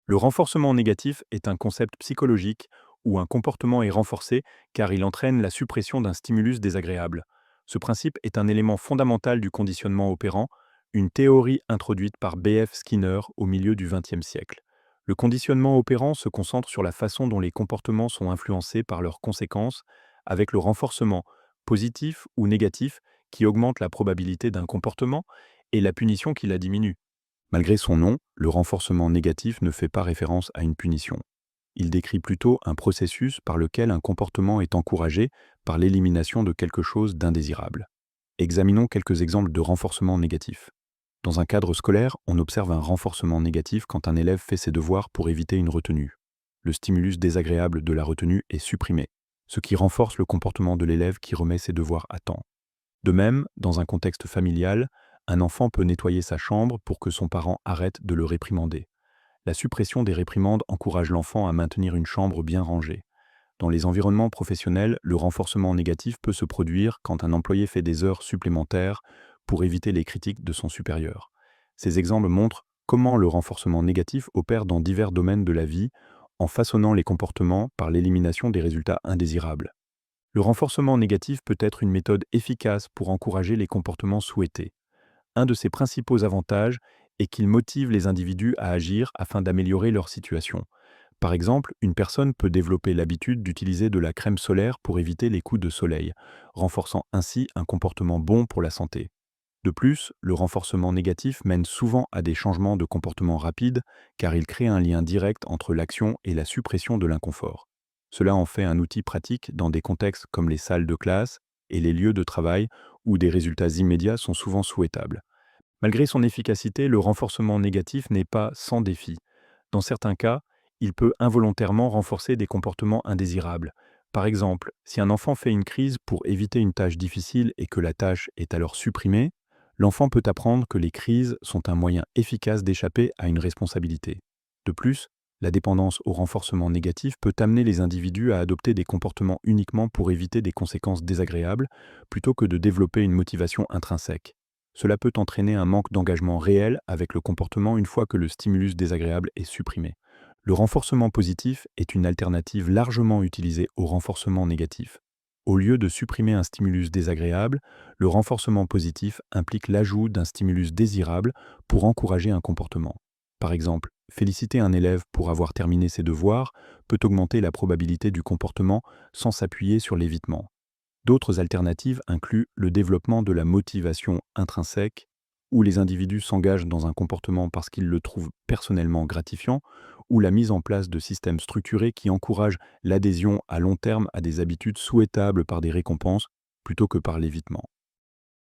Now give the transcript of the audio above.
Le renforcement négatif est un concept psychologique où un comportement est renforcé car il entraîne la suppression d'un stimulus désagréable. Ce principe est un élément fondamental du conditionnement opérant, une théorie introduite par B.F. Skinner au milieu du XXe siècle. Le conditionnement opérant se concentre sur la façon dont les comportements sont influencés par leurs conséquences, avec le renforcement positif ou négatif qui augmente la probabilité d'un comportement et la punition qui la diminue. Malgré son nom, le renforcement négatif ne fait pas référence à une punition. Il décrit plutôt un processus par lequel un comportement est encouragé par l'élimination de quelque chose d'indésirable. Examinons quelques exemples de renforcement négatif. Dans un cadre scolaire, on observe un renforcement négatif quand un élève fait ses devoirs pour éviter une retenue. Le stimulus désagréable de la retenue est supprimé, ce qui renforce le comportement de l'élève qui remet ses devoirs à temps. De même, dans un contexte familial, un enfant peut nettoyer sa chambre pour que son parent arrête de le réprimander. La suppression des réprimandes encourage l'enfant à maintenir une chambre bien rangée. Dans les environnements professionnels, le renforcement négatif peut se produire quand un employé fait des heures supplémentaires pour éviter les critiques de son supérieur. Ces exemples montrent comment le renforcement négatif opère dans divers domaines de la vie en façonnant les comportements par l'élimination des résultats indésirables. Le renforcement négatif peut être une méthode efficace pour encourager les comportements souhaités. Un de ses principaux avantages est qu'il motive les individus à agir afin d'améliorer leur situation. Par exemple, une personne peut développer l'habitude d'utiliser de la crème solaire pour éviter les coups de soleil, renforçant ainsi un comportement bon pour la santé. De plus, le renforcement négatif mène souvent à des changements de comportement rapides car il crée un lien direct entre l'action et la suppression de l'inconfort. Cela en fait un outil pratique dans des contextes comme les salles de classe et les lieux de travail où des résultats immédiats sont souvent souhaitables. Malgré son efficacité, le renforcement négatif n'est pas sans défi. Dans certains cas, il peut involontairement renforcer des comportements indésirables. Par exemple, si un enfant fait une crise pour éviter une tâche difficile et que la tâche est alors supprimée, l'enfant peut apprendre que les crises sont un moyen efficace d'échapper à une responsabilité. De plus, la dépendance au renforcement négatif peut amener les individus à adopter des comportements uniquement pour éviter des conséquences désagréables, plutôt que de développer une motivation intrinsèque. Cela peut entraîner un manque d'engagement réel avec le comportement une fois que le stimulus désagréable est supprimé. Le renforcement positif est une alternative largement utilisée au renforcement négatif. Au lieu de supprimer un stimulus désagréable, le renforcement positif implique l'ajout d'un stimulus désirable pour encourager un comportement. Par exemple, féliciter un élève pour avoir terminé ses devoirs peut augmenter la probabilité du comportement sans s'appuyer sur l'évitement. D'autres alternatives incluent le développement de la motivation intrinsèque, où les individus s'engagent dans un comportement parce qu'ils le trouvent personnellement gratifiant, ou la mise en place de systèmes structurés qui encouragent l'adhésion à long terme à des habitudes souhaitables par des récompenses plutôt que par l'évitement.